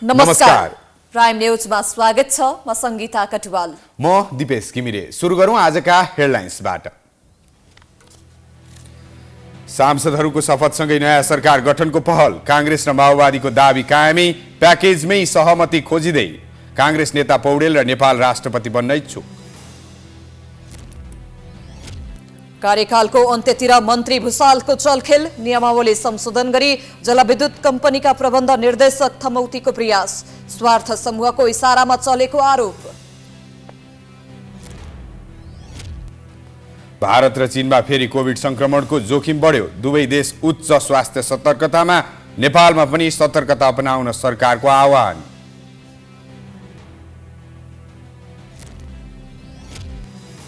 नमस्कार। प्राइम न्यूजमा स्वागत छ। म संगीता कटुवाल। म दिपेश घिमिरे। सुरु गरौँ आजका हेडलाइन्सबाट। सांसदहरूको शपथसँगै नयाँ सरकार गठनको पहल। कांग्रेस र माओवादीको दाबी कायमै, प्याकेजमै सहमति खोजिँदै। कांग्रेस नेता पौडेल र नेपाल राष्ट्रपति बन्न इच्छुक। कार्यकालको अन्त्यतिर मन्त्री भुसालको चलखेल। नियमावली संशोधन गरी जलविद्युत कम्पनीका प्रबन्ध निर्देशक थमौतीको प्रयास। स्वार्थ समूहको इशारामा चलेको आरोप। भारत र चीनमा फेरि कोभिड संक्रमणको जोखिम बढ्यो। दुवै देश उच्च स्वास्थ्य सतर्कतामा। नेपालमा पनि सतर्कता अपनाउन सरकारको आह्वान।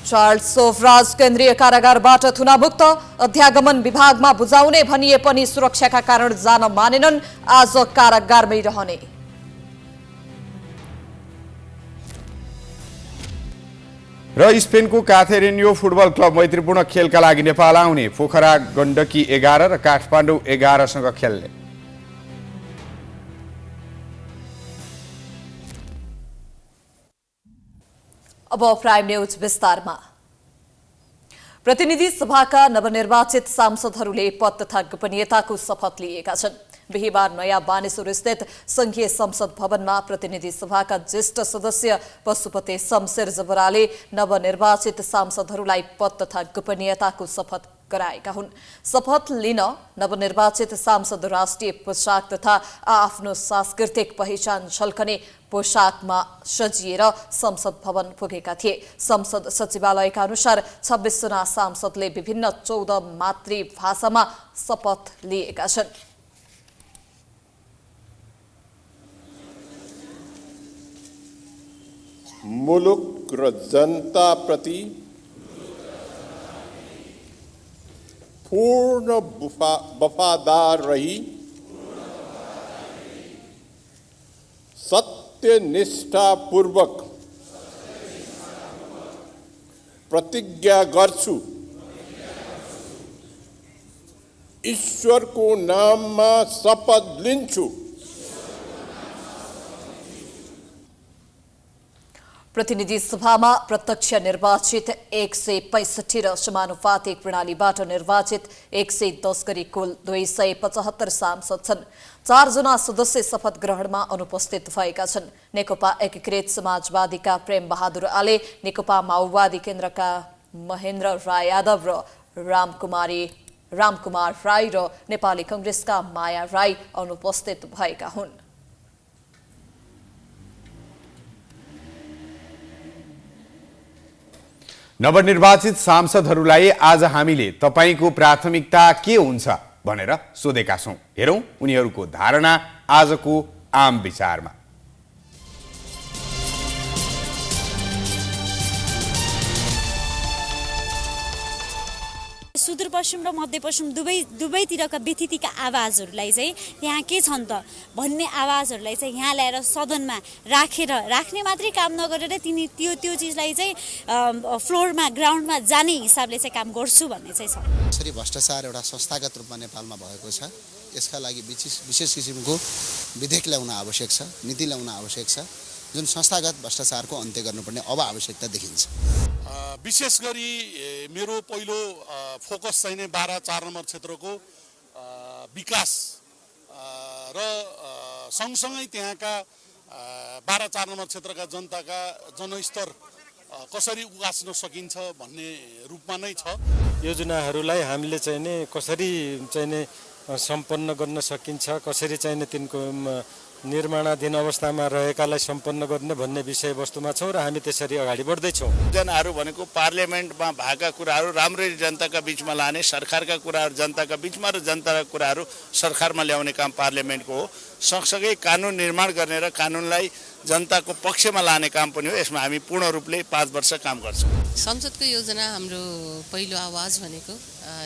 चार्ल्स सोफराज केन्द्रीय कारागारबाट थुनामुक्त। अध्यागमन विभागमा बुझाउने भनिए पनि सुरक्षाका कारण जान मानेनन्। आज कारागारमै रहने। र स्पेनको काथेरेनियो फुटबल क्लब मैत्रीपूर्ण खेलका लागि नेपाल आउने। पोखरा गण्डकी 11 र काठमाडौँ 11 सँग खेल्ने। अब प्राइम न्यूज विस्तारमा। प्रतिनिधि सभाका नवनिर्वाचित सांसदहरूले पद तथा गोपनीयताको शपथ लिएका छन्। बिहीबार नयाँ बानेश्वर स्थित संघीय संसद भवनमा प्रतिनिधि सभाका ज्येष्ठ सदस्य पशुपति शमशेर जबराले नवनिर्वाचित सांसदहरूलाई पद तथा गोपनीयताको शपथ गराएका हुन्। शपथ लिन नवनिर्वाचित सांसद राष्ट्रिय पोशाक तथा आफ्नो सांस्कृतिक पहिचान झल्कने पोशाकमा सजिएर संसद भवन पुगेका थिए। संसद सचिवालयका अनुसार 26 जना सांसदले विभिन्न 14 मातृभाषामा शपथ लिएका छन्। मुलुक र जनता प्रति पूर्ण वफादार रही सत्यनिष्ठापूर्वक प्रतिज्ञा गर्छु। ईश्वरको नाममा शपथ लिन्छु। प्रतिनिधि सभामा प्रत्यक्ष निर्वाचित 165 र समानुपातिक प्रणालीबाट निर्वाचित 110 गरी कुल 275 सांसद छन्। 4 जना सदस्य शपथ ग्रहणमा अनुपस्थित भएका छन्। नेकपा एकीकृत समाजवादीका प्रेम बहादुर आले, नेकपा माओवादी केन्द्रका महेन्द्र राय यादव र रामकुमार राई र नेपाली कांग्रेसका माया राई अनुपस्थित भएका हुन्। नवनिर्वाचित सांसदहरूलाई आज हामीले तपाईको प्राथमिकता के हुन्छ भनेर सोधेका छौं। हेरौं उनीहरूको धारणा आजको आम विचारमा। सुदूरपश्चिम र मध्यपश्चिम दुवैतिरका व्यथितिका आवाजहरूलाई चाहिँ यहाँ के छन् त भन्ने आवाजहरूलाई चाहिँ यहाँ ल्याएर सदनमा राख्ने मात्रै काम नगरेर त्यो चिजलाई चाहिँ फ्लोरमा ग्राउन्डमा जाने हिसाबले चाहिँ काम गर्छु भन्ने चाहिँ छ। यसरी भ्रष्टाचार एउटा संस्थागत रूपमा नेपालमा भएको छ। यसका लागि विशेष किसिमको विधेयक ल्याउन आवश्यक छ, नीति ल्याउन आवश्यक छ, जुन संस्थागत भ्रष्टाचारको अन्त्य गर्नुपर्ने अब आवश्यकता देखिन्छ। विशेष गरी मेरो पहिलो फोकस चाहिँ नै 12-4 नम्बर क्षेत्रको विकास र सँगसँगै त्यहाँका 12-4 नम्बर क्षेत्रका जनताका जनस्तर कसरी उगास्न सकिन्छ भन्ने रूपमा नै छ। योजनाहरूलाई हामीले चाहिँ नि कसरी चाहिँ नि सम्पन्न गर्न सकिन्छ, कसरी चाहिँ नि तिनको निर्माणाधीन अवस्थामा रहेकालाई सम्पन्न गर्ने भन्ने विषयवस्तुमा छौँ र हामी त्यसरी अगाडि बढ्दैछौँ। योजनाहरू भनेको पार्लियामेन्टमा भएका कुराहरू राम्ररी जनताका बीचमा लाने, सरकारका कुराहरू जनताका बीचमा र जनताका कुराहरू सरकारमा ल्याउने काम पार्लियामेन्टको हो। सँगसँगै कानुन निर्माण गर्ने र कानुनलाई जनताको पक्षमा लाने काम पनि हो। यसमा हामी पूर्ण रूपले 5 वर्ष काम गर्छौँ। संसदको योजना हाम्रो पहिलो आवाज भनेको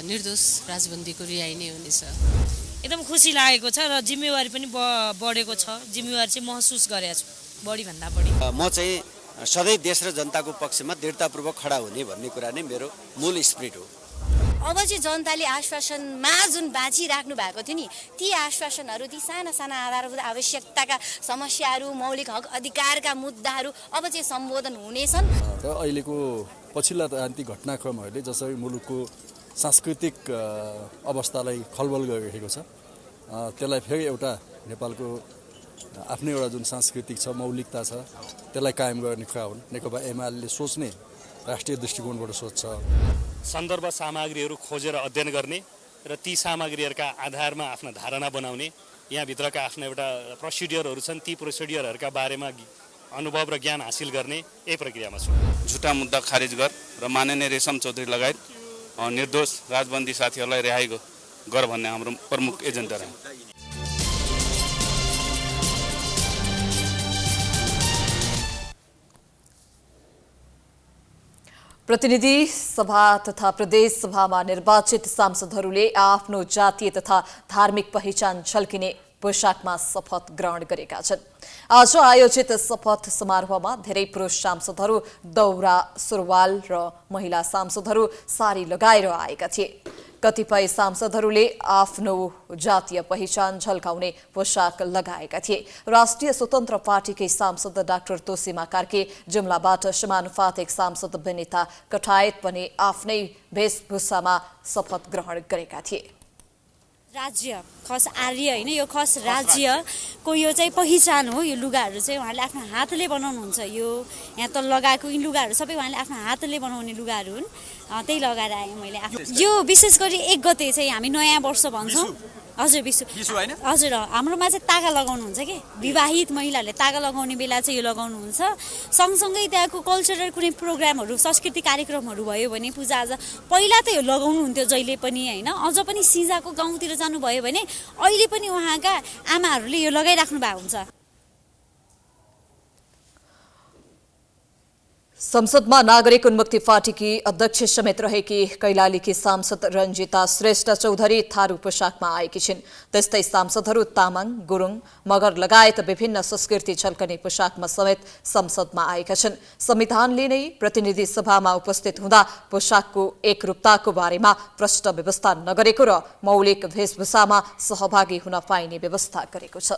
निर्दोष राजबन्दीको रिहाई नै हुनेछ। एकदम खुसी लागेको छ र जिम्मेवारी पनि बढेको छ। जिम्मेवारी चाहिँ महसुस गरेको छु बढी भन्दा बढी। म चाहिँ सधैँ देश र जनताको पक्षमा दृढतापूर्वक खडा हुने भन्ने कुरा नै मेरो मूल स्पिरिट हो। अब चाहिँ जनताले आश्वासनमा जुन बाँचिराख्नु भएको थियो नि, ती आश्वासनहरू, ती साना साना आधारभूत आवश्यकताका समस्याहरू, मौलिक हक अधिकारका मुद्दाहरू अब चाहिँ सम्बोधन हुनेछन्। र अहिलेको पछिल्ला राजनीतिक घटनाक्रमहरूले जसरी मुलुकको सांस्कृतिक अवस्थालाई खलबल गरिरहेको छ, त्यसलाई फेरि एउटा नेपालको आफ्नै एउटा जुन सांस्कृतिक छ, मौलिकता छ, त्यसलाई कायम गर्ने कुरा हुन्। नेकपा एमाले सोच्ने राष्ट्रिय दृष्टिकोणबाट सोच्छ। सन्दर्भ सामग्रीहरू खोजेर अध्ययन गर्ने र ती सामग्रीहरूका आधारमा आफ्ना धारणा बनाउने, यहाँभित्रका आफ्ना एउटा प्रोसिडियरहरू छन्, ती प्रोसिडियरहरूका बारेमा अनुभव र ज्ञान हासिल गर्ने यही प्रक्रियामा छु। झुटा मुद्दा खारिज गर र माननीय रेशम चौधरी लगायत निर्दोष राजबन्दी साथीहरूलाई रिहाई गर भन्ने हाम्रो प्रमुख एजेन्डा रह्यो। प्रतिनिधि सभा तथा प्रदेश सभामा निर्वाचित सांसदहरूले आफ्नो जातीय तथा धार्मिक पहिचान झल्किने पोशाकमा शपथ ग्रहण गरेका छन्। आज आयोजित शपथ समारोहमा धेरै पुरुष सांसदहरू दौरा सुरुवाल र महिला सांसदहरू सारी लगाएर आएका थिए। कतिपय सांसदहरूले आफ्नो जातीय पहिचान झल्काउने पोशाक लगाएका थिए। राष्ट्रिय स्वतन्त्र पार्टीकै सांसद डाक्टर तोसीमा कार्के, जुम्लाबाट समानुपातिक सांसद विनिता कठायत पनि आफ्नै वेशभूषामा शपथ ग्रहण गरेका थिए। राज्य खस आर्य होइन, यो खस राज्यको यो चाहिँ पहिचान हो। यो लुगाहरू चाहिँ उहाँले आफ्नो हातले बनाउनुहुन्छ। यो यहाँ त लगाएको यी लुगाहरू सबै उहाँले आफ्नो हातले बनाउने लुगाहरू हुन्। त्यही लगाएर आएँ मैले। यो विशेष गरी 1 गते चाहिँ हामी नयाँ वर्ष भन्छौँ। हजुर, विशु होइन? हजुर, हाम्रोमा चाहिँ तागा लगाउनुहुन्छ कि विवाहित महिलाहरूले तागा लगाउने बेला चाहिँ यो लगाउनुहुन्छ। सँगसँगै त्यहाँको कल्चरल कुनै प्रोग्रामहरू, सांस्कृतिक कार्यक्रमहरू भयो भने, पूजाआजा, पहिला त यो लगाउनुहुन्थ्यो जहिले पनि होइन। अझ पनि सिजाको गाउँतिर जानुभयो भने अहिले पनि उहाँका आमाहरूले यो लगाइराख्नु भएको हुन्छ। संसदमा नागरिक उन्मुक्ति पार्टीकी अध्यक्ष समेत रहेकी कैलालीकी सांसद रञ्जिता श्रेष्ठ चौधरी थारू पोशाकमा आएकी छिन्। त्यस्तै सांसदहरू तामाङ, गुरुङ, मगर लगायत विभिन्न संस्कृति झल्कने पोशाकमा समेत संसदमा आएका छन्। संविधानले नै प्रतिनिधि सभामा उपस्थित हुँदा पोशाकको एकरूपताको बारेमा प्रष्ट व्यवस्था नगरेको र मौलिक वेशभूषामा सहभागी हुन पाइने व्यवस्था गरेको छ।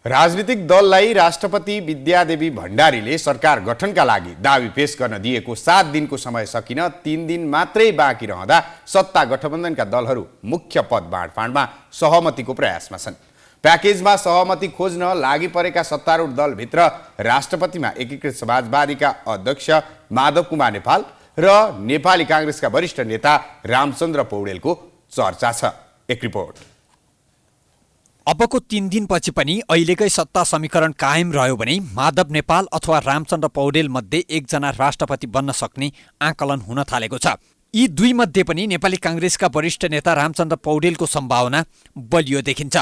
राजनीतिक दललाई राष्ट्रपति विद्यादेवी भण्डारीले सरकार गठनका लागि दावी पेश गर्न दिएको 7 दिनको समय सकिन 3 दिन मात्रै बाँकी रहँदा सत्ता गठबन्धनका दलहरू मुख्य पद बाँडफाँडमा सहमतिको प्रयासमा छन्। प्याकेजमा सहमति खोज्न लागि परेका सत्तारूढ दलभित्र राष्ट्रपतिमा एकीकृत समाजवादीका अध्यक्ष माधव कुमार नेपाल र नेपाली कांग्रेसका वरिष्ठ नेता रामचन्द्र पौडेलको चर्चा छ। एक रिपोर्ट। अबको 3 दिनपछि पनि अहिलेकै सत्ता समीकरण कायम रह्यो भने माधव नेपाल अथवा रामचन्द्र पौडेल मध्ये एकजना राष्ट्रपति बन्न सक्ने आकलन हुन थालेको छ। यी दुई मध्ये पनि नेपाली कांग्रेसका वरिष्ठ नेता रामचन्द्र पौडेलको सम्भावना बलियो देखिन्छ।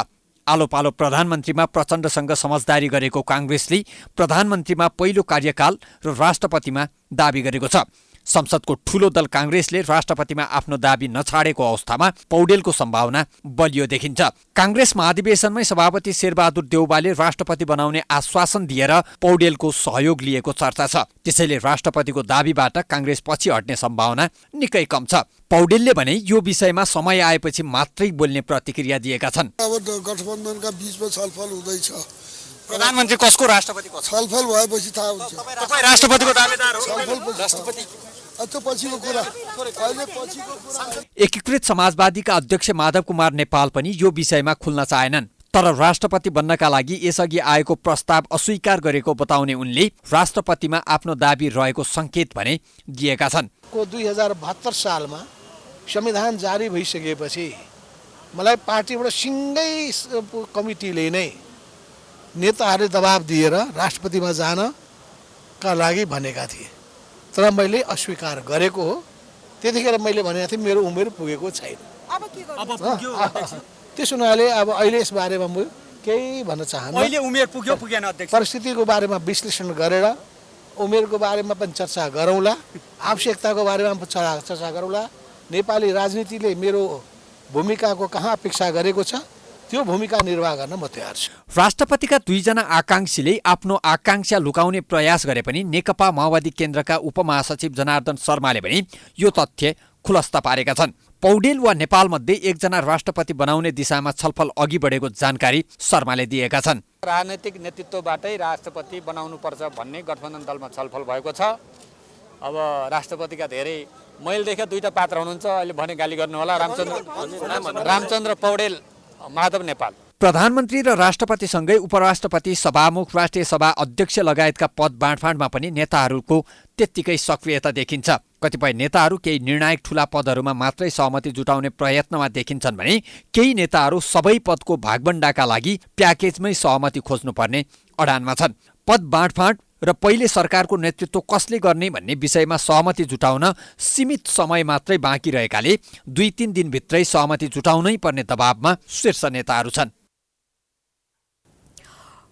आलो पालो प्रधानमन्त्रीमा प्रचण्डसँग समझदारी गरेको कांग्रेसले प्रधानमन्त्रीमा पहिलो कार्यकाल र राष्ट्रपतिमा दाबी गरेको छ। संसदको ठूलो दल कांग्रेसले राष्ट्रपतिमा आफ्नो दाबी नछाडेको अवस्थामा पौडेलको सम्भावना बलियो देखिन्छ। कांग्रेस महाधिवेशनमै सभापति शेरबहादुर देउवाले राष्ट्रपति बनाउने आश्वासन दिएर पौडेलको सहयोग लिएको चर्चा छ। त्यसैले राष्ट्रपतिको दाबीबाट कांग्रेस पछि हट्ने सम्भावना निकै कम छ। पौडेलले भने यो विषयमा समय आएपछि मात्रै बोल्ने प्रतिक्रिया दिएका छन्। अब गठबन्धनका बीचमा छलफल हुँदैछ। प्रधानमन्त्री कसको राष्ट्रपति को छलफल भएपछि थाहा हुन्छ। तपाई राष्ट्रपतिको दावेदार हो। राष्ट्रपति पछिको कुरा, अहिले पछिको कुरा। एकीकृत समाजवादीका अध्यक्ष माधव कुमार नेपाल पनि यो विषयमा खुल्न चाहेनन्। तर राष्ट्रपति बन्नका लागि यसअघि आएको प्रस्ताव अस्वीकार गरेको बताउने उनले राष्ट्रपतिमा आफ्नो दाबी रहेको संकेत भने दिएका छन्। 2072 सालमा संविधान जारी भइसकेपछि मलाई पार्टीबाट सिंगै कमिटीले नै नेताहरूले दबाब दिएर राष्ट्रपतिमा जानका लागि भनेका थिए, तर मैले अस्वीकार गरेको हो। त्यतिखेर मैले भनेको थिएँ मेरो उमेर पुगेको छैन। त्यस हुनाले अब अहिले यस बारेमा म केही भन्न चाहन्न। अहिले उमेर पुग्यो पुगेन अध्यक्ष, परिस्थितिको बारेमा विश्लेषण गरेर उमेरको बारेमा पनि चर्चा गरौँला, आवश्यकताको बारेमा पनि चर्चा गरौँला। नेपाली राजनीतिले मेरो भूमिकाको कहाँ अपेक्षा गरेको छ त्यो भूमिका निर्वाह गर्न म तयार छु। राष्ट्रपतिका दुईजना आकांक्षीले आफ्नो आकांक्षा लुकाउने प्रयास गरे पनि नेकपा माओवादी केन्द्रका उपमहासचिव जनार्दन शर्माले पनि यो तथ्य खुलस्त पारेका छन्। पौडेल वा नेपालमध्ये एकजना राष्ट्रपति बनाउने दिशामा छलफल अघि बढेको जानकारी शर्माले दिएका छन्। राजनैतिक नेतृत्वबाटै राष्ट्रपति बनाउनुपर्छ भन्ने गठबन्धन दलमा छलफल भएको छ। अब राष्ट्रपतिका धेरै मैले देखेँ दुईटा पात्र हुनुहुन्छ, अहिले भने गाली गर्नु होला, रामचन्द्र पौडेल, माधव नेपाल। प्रधानमन्त्री र राष्ट्रपतिसँगै उपराष्ट्रपति, सभामुख, राष्ट्रिय सभा अध्यक्ष लगायतका पद बाँडफाँडमा पनि नेताहरूको त्यत्तिकै सक्रियता देखिन्छ। कतिपय नेताहरू केही निर्णायक ठूला पदहरूमा मात्रै सहमति जुटाउने प्रयत्नमा देखिन्छन् भने केही नेताहरू सबै पदको भागबण्डाका लागि प्याकेजमै सहमति खोज्नुपर्ने अडानमा छन्। पद बाँडफाँड र पहिले सरकारको नेतृत्व कसले गर्ने भन्ने विषयमा सहमति जुटाउन सीमित समय मात्रै बाँकी रहेकाले 2-3 दिनभित्रै सहमति जुटाउनै पर्ने दबावमा शीर्ष नेताहरू छन्।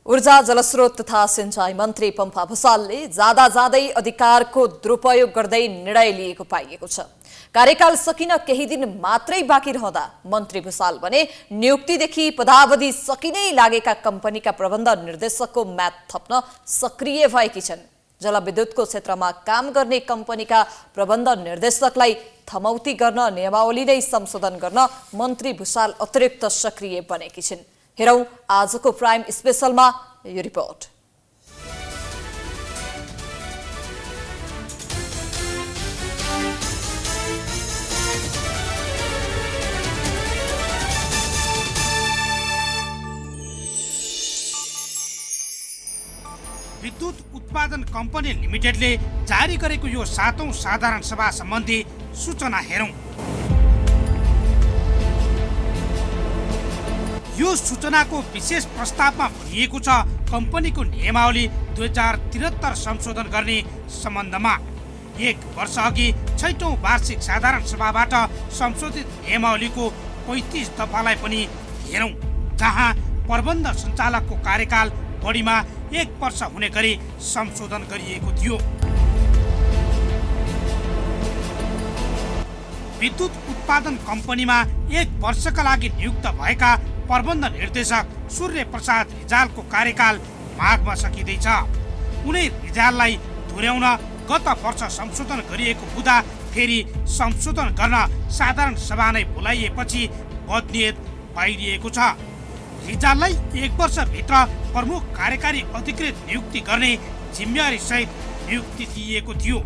ऊर्जा, जलस्रोत तथा सिंचाई मन्त्री पम्फा भुसालले जाँदै अधिकारको दुरुपयोग गर्दै निर्णय लिएको पाइएको छ। कार्यकाल सकिन केही दिन मात्रै बाँकी रहँदा मन्त्री भुसाल भने नियुक्तिदेखि पदावधि सकिनै लागेका कम्पनीका प्रबन्ध निर्देशकको म्याद थप्न सक्रिय भएकी छन्। जलविद्युतको क्षेत्रमा काम गर्ने कम्पनीका प्रबन्ध निर्देशकलाई थमौती गर्न नियमावली नै संशोधन गर्न मन्त्री भुसाल अतिरिक्त सक्रिय बनेकी छिन्। हेरौं आजको प्राइम स्पेशलमा यो रिपोर्ट। विद्युत उत्पादन कम्पनी लिमिटेडले जारी गरेको यो 7औं साधारण सभा सम्बन्धी सूचना हेरौं। यो सूचनाको विशेष प्रस्तावमा भनिएको छ कम्पनीको नियमावली 2073 संशोधन गर्ने सम्बन्धमा 1 वर्ष अघि 6औं वार्षिक साधारण सभाबाट संशोधित नियमावलीको 35 दफालाई पनि हेरौं, जहाँ प्रबन्ध सञ्चालकको कार्यकाल बढीमा 1 वर्ष हुने गरी संशोधन गरिएको थियो। विद्युत उत्पादन कम्पनीमा 1 वर्षका लागि नियुक्त भएका प्रबन्ध निर्देशक सूर्य प्रसाद रिजालको कार्यकाल माघमा सकिँदैछ। उनै रिजाललाई दोहोर्याउन गत वर्ष संशोधन गरिएको हुँदा फेरि संशोधन गर्न साधारण सभा नै बोलाइएपछि बदनियत पाइएको छ। रिजाललाई 1 वर्षभित्र प्रमुख कार्यकारी अधिकृत नियुक्ति गर्ने जिम्मेवारी सहित नियुक्ति दिइएको थियो।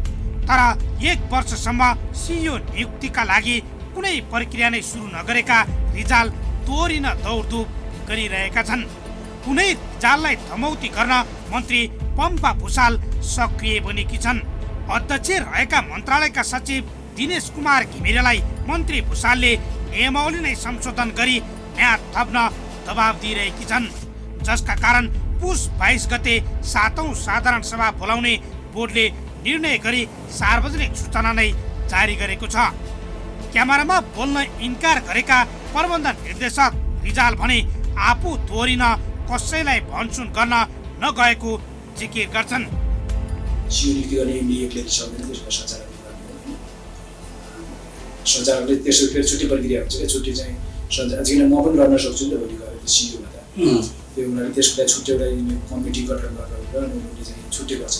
तर 1 वर्षसम्म सिइओ नियुक्तिका लागि कुनै प्रक्रिया नै सुरु नगरेका रिजाल दोहोरिन दौडधुप गरिरहेका छन्। कुनै रिजाललाई थमौती गर्न मन्त्री पम्फा भुसाल सक्रिय बनेकी छन्। अध्यक्ष रहेका मन्त्रालयका सचिव दिनेश कुमार घिमिरेलाई मन्त्री भुसालले नियमावली नै संशोधन गरी म्याद थप्न दबाब दिइरहेकी छन्, जसका कारण पुस 22 गते 7औं साधारण सभा बोलाउने बोर्डले निर्णय गरी सार्वजनिक सूचना नै जारी गरेको छ। क्यामेरामा बोल्न इन्कार गरेका प्रबन्ध निर्देशक रिजाल भने आफू दोहोरिन कसैलाई भनसुन गर्न नगएको जिकिर गर्छन्। सञ्चालकले त्यसो फेरि छुट्टी प्रक्रिया हुन्छ क्या, छुट्टी चाहिँ सञ्चालक म पनि गर्न सक्छु नि त भोलि गएर सिइओमा त त्यो उनीहरूले त्यसको लागि छुट्टी एउटा कमिटी गठन गरेर उनीहरूले चाहिँ छुट्टी गर्छ।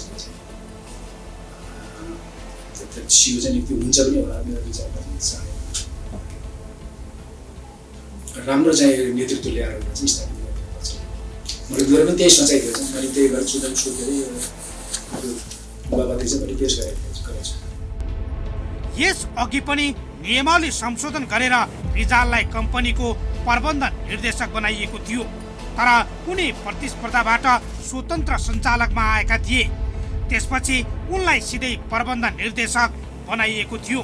सिइओ चाहिँ नियुक्ति हुन्छ पनि होला मेरो विचारमा चाहिँ राम्रो चाहिँ नेतृत्व ल्याएर चाहिँ स्थापित गर्नुपर्छ। मैले गएर पनि त्यही सोचाइ थियो, मैले त्यही गरेर सुधार सोधेर बाबाले चाहिँ मैले पेस गरेको छु। यस अघि पनि नियमावली संशोधन गरेर रिजाललाई कम्पनीको प्रबन्ध निर्देशक बनाइएको थियो, तर उनी प्रतिस्पर्धाबाट स्वतन्त्र सञ्चालकमा आएका थिए। त्यसपछि उनलाई सिधै प्रबन्ध निर्देशक बनाइएको थियो।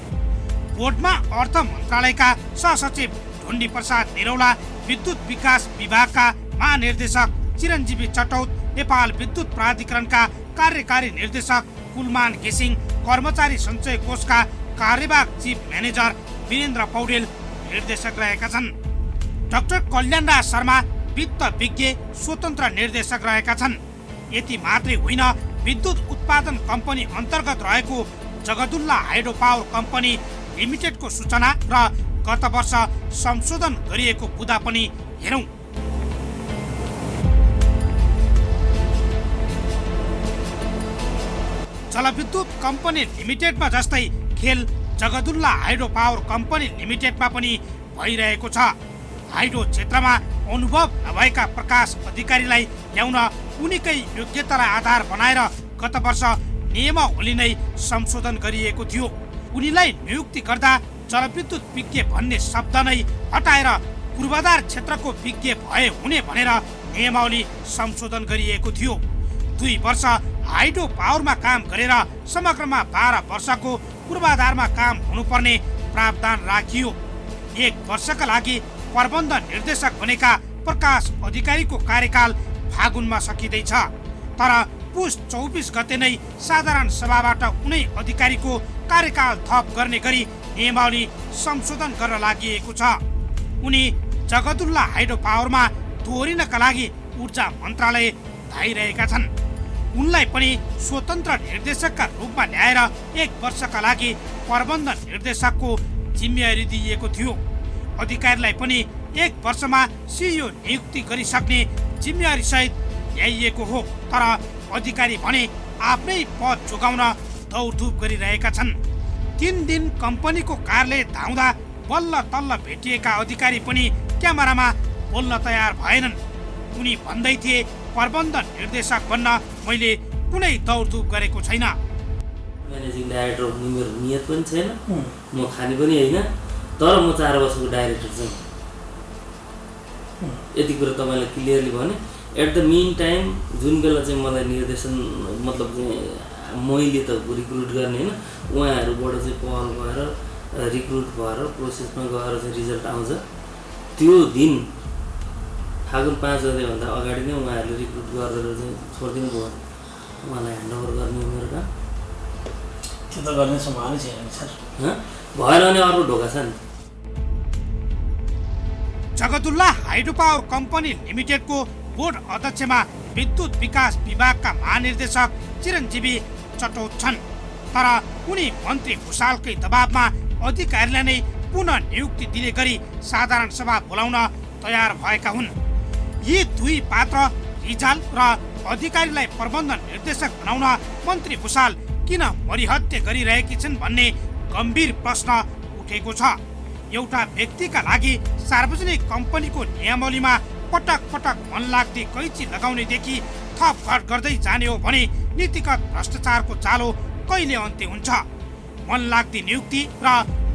बोर्डमा अर्थ मन्त्रालयका सहसचिव ढुण्डी प्रसाद निरौला, विद्युत विकास विभागका महानिर्देशक चिरञ्जीवी चटौत, नेपाल विद्युत प्राधिकरणका कार्यकारी निर्देशक कुलमान घिसिङ, कर्मचारी सञ्चय कोषका कार्यवाहक चिफ म्यानेजर वीरेन्द्र पौडेल निर्देशक रहेका छन्। डाक्टर कल्याणराज शर्मा वित्त विज्ञ स्वतन्त्र निर्देशक रहेका छन्। यति मात्रै होइन, विद्युत उत्पादन कम्पनी अन्तर्गत रहेको जगदुल्ला हाइड्रो पावर कम्पनी लिमिटेडको सूचना र गत वर्ष संशोधन गरिएको बुदा पनि हेरौं। जलविद्युत कम्पनी लिमिटेडमा जस्तै खेल जगदुल्ला हाइड्रो पावर कम्पनी लिमिटेडमा पनि भइरहेको छ। हाइड्रो क्षेत्रमा अनुभव नभएका प्रकाश अधिकारीलाई ल्याउन उनीकै योग्यतालाई आधार बनाएर गत वर्ष नियमावली नै संशोधन गरिएको थियो। उनीलाई नियुक्ति गर्दा जलविद्युत विज्ञ भन्ने शब्द नै हटाएर पूर्वाधार क्षेत्रको विज्ञ भए हुने भनेर नियमावली संशोधन गरिएको थियो। 2 वर्ष हाइड्रो पावरमा काम गरेर समग्रमा 12 वर्षको पूर्वाधारमा काम हुनुपर्ने प्रावधान राखियो। 1 वर्षका लागि प्रबन्ध निर्देशक बनेका प्रकाश अधिकारीको कार्यकाल फागुनमा सकिँदैछ। तर पुस 24 गते नै साधारण सभाबाट उनै अधिकारीको कार्यकाल थप गर्ने गरी नियमावली संशोधन गर्न लागि छ। उनी जगदुल्ला हाइड्रो पावरमा दोहोरिनका लागि ऊर्जा मन्त्रालय धाइरहेका छन्। उनलाई पनि स्वतन्त्र निर्देशकका रूपमा ल्याएर 1 वर्षका लागि प्रबन्ध निर्देशकको जिम्मेवारी दिइएको थियो। अधिकारीलाई पनि 1 वर्षमा सिइओ नियुक्ति गरिसक्ने जिम्मेवारी सहित ल्याइएको हो। तर अधिकारी भने आफ्नै पद जोगाउन दौडधुप गरिरहेका छन्। 3 दिन कम्पनीको कार्यालय धाउँदा बल्ल तल्ल भेटिएका अधिकारी पनि क्यामेरामा बोल्न तयार भएनन्। उनी भन्दै थिए, प्रबन्ध निर्देशक बन्न मैले कुनै दौडधुप गरेको छैन। म्यानेजिङ डाइरेक्टर हुने मेरो नियत पनि छैन, म खाने पनि होइन, तर म 4 वर्षको डाइरेक्टर चाहिँ यति कुरा तपाईँलाई क्लियरली भने। एट द मिन टाइम जुन बेला चाहिँ मलाई निर्देशन मतलब चाहिँ मैले त रिक्रुट गर्ने होइन, उहाँहरूबाट चाहिँ पहल भएर रिक्रुट भएर प्रोसेसमा गएर चाहिँ रिजल्ट आउँछ। त्यो दिन फागुन 5 गतेभन्दा अगाडि नै उहाँहरूले रिक्रुट गरेर चाहिँ छोडिदिनु भयो। उहाँलाई ह्यान्डओभर गर्ने मेरो काम त्यो त गर्ने सम्भावना छैन सर। भएन भने अर्को ढोका छ नि। जगदुल्ला हाइड्रो पावर कम्पनी लिमिटेडको बोर्ड अध्यक्षमा विद्युत विकास विभागका महानिर्देशक चिरञ्जीवी चटौत छन्। तर उनी मन्त्री भुषालकै दबावमा अधिकारीलाई नै पुनः नियुक्ति दिने गरी साधारण सभा बोलाउन तयार भएका हुन्। यी 2 पात्र रिजाल र अधिकारीलाई प्रबन्ध निर्देशक बनाउन मन्त्री भुषाल किन मरिहत्ते गरिरहेकी छिन् भन्ने गम्भीर प्रश्न उठेको छ। एउटा व्यक्तिका लागि सार्वजनिक कम्पनीको नियमावलीमा पटक पटक मनलाग्दी कैची लगाउनेदेखि थप घट गर्दै जाने हो भने नीतिगत भ्रष्टाचारको चालो कहिले अन्त्य हुन्छ? मनलाग्दी नियुक्ति र